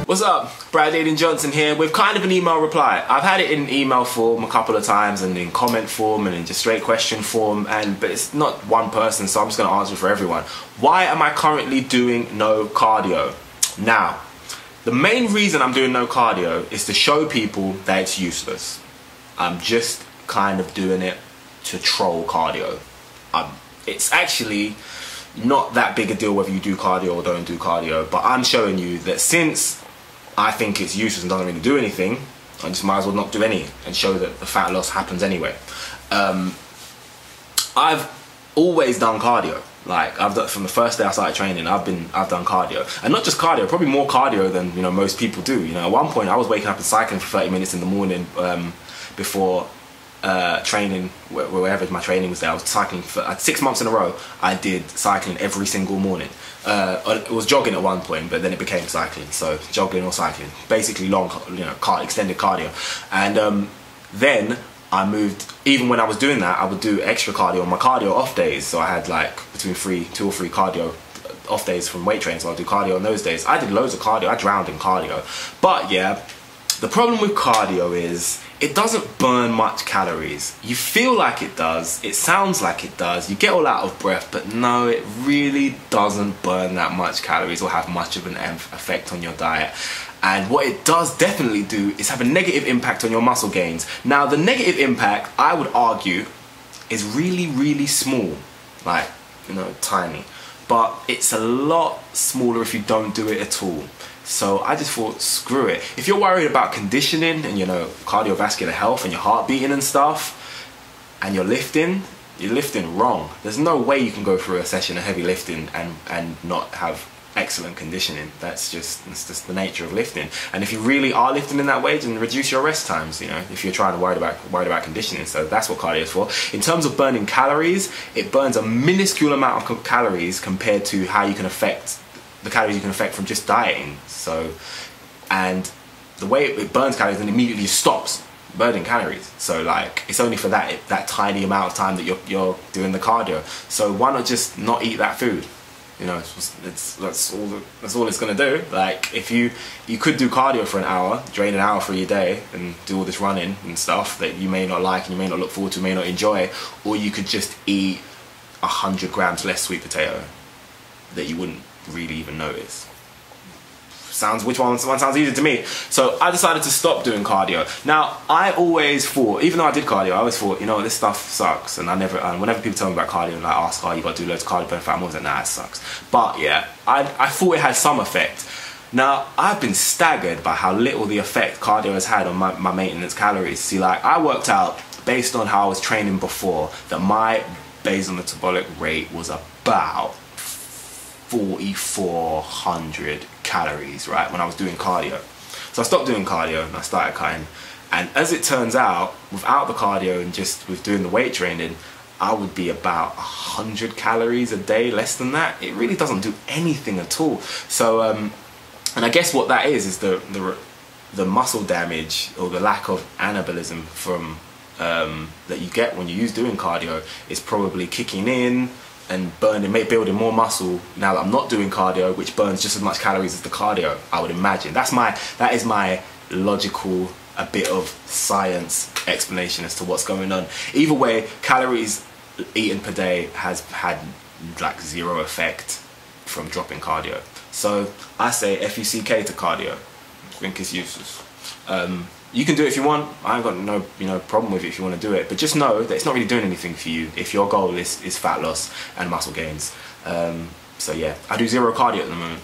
What's up? Brad Aiden Johnson here with kind of an email reply. I've had it in email form a couple of times and in comment form and in just straight question form, but it's not one person, so I'm just going to answer for everyone. Why am I currently doing no cardio? Now, the main reason I'm doing no cardio is to show people that it's useless. I'm just kind of doing it to troll cardio. It's actually not that big a deal whether you do cardio or don't do cardio, but I'm showing you that since I think it's useless and doesn't really do anything, I just might as well not do any and show that the fat loss happens anyway. I've always done cardio. Like I've done from the first day I started training. I've done cardio, and not just cardio, probably more cardio than most people do. At one point I was waking up and cycling for 30 minutes in the morning before training, wherever my training was there. I was cycling for 6 months in a row. I did cycling every single morning. It was jogging at one point, but then it became cycling. So jogging or cycling, basically long, extended cardio. And then I moved. Even when I was doing that, I would do extra cardio on my cardio off days. So I had like between 2 or 3 cardio off days from weight training. So I'd do cardio on those days. I did loads of cardio. I drowned in cardio. But yeah, the problem with cardio is it doesn't burn much calories. You feel like it does, it sounds like it does, you get all out of breath, but no, it really doesn't burn that much calories or have much of an effect on your diet. And what it does definitely do is have a negative impact on your muscle gains. Now, the negative impact, I would argue, is really, really small. Like, tiny. But it's a lot smaller if you don't do it at all. So I just thought, screw it. If you're worried about conditioning and cardiovascular health and your heart beating and stuff, and you're lifting wrong. There's no way you can go through a session of heavy lifting and not have excellent conditioning. That's just the nature of lifting. And if you really are lifting in that way, then reduce your rest times. If you're trying to worried about conditioning. So that's what cardio is for. In terms of burning calories, it burns a minuscule amount of calories compared to how you can affect the calories you can affect from just dieting. So, and the way it burns calories, then immediately stops burning calories. So like, it's only for that tiny amount of time that you're doing the cardio. So why not just not eat that food? That's all it's gonna do. Like, if you could do cardio for an hour, drain an hour for your day, and do all this running and stuff that you may not like and you may not look forward to, may not enjoy, or you could just eat 100 grams less sweet potato that you wouldn't really even notice. Which one sounds easier to me? So I decided to stop doing cardio. Now, I always thought, even though I did cardio, I always thought, this stuff sucks. And whenever people tell me about cardio and like ask, oh, you got to do loads of cardio burn fat, I'm always like, nah, it sucks. But yeah, I thought it had some effect. Now, I've been staggered by how little the effect cardio has had on my maintenance calories. See, like, I worked out based on how I was training before that my basal metabolic rate was about 4,400 calories, right, when I was doing cardio. So I stopped doing cardio and I started cutting. And as it turns out, without the cardio and just with doing the weight training, I would be about 100 calories a day, less than that. It really doesn't do anything at all. So, and I guess what that is the muscle damage or the lack of anabolism from that you get when you use doing cardio is probably kicking in and building more muscle now that I'm not doing cardio, which burns just as much calories as the cardio, I would imagine. That is my logical, a bit of science explanation as to what's going on. Either way, calories eaten per day has had like 0 effect from dropping cardio. So I say FUCK to cardio. I think it's useless. You can do it if you want. I ain't got no problem with it if you want to do it, but just know that it's not really doing anything for you if your goal is fat loss and muscle gains. So yeah, I do 0 cardio at the moment.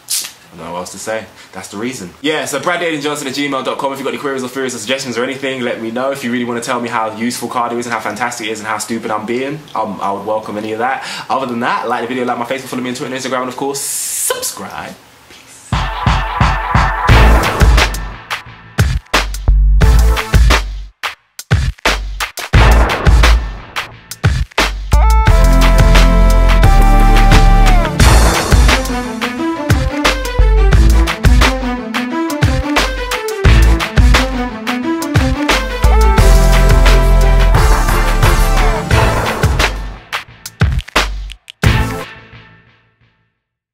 I don't know what else to say. That's the reason. Yeah, so bradaidenjohnson@gmail.com. If you've got any queries or theories or suggestions or anything, let me know. If you really want to tell me how useful cardio is and how fantastic it is and how stupid I'm being, I would welcome any of that. Other than that, like the video, like my Facebook, follow me on Twitter and Instagram, and of course, subscribe.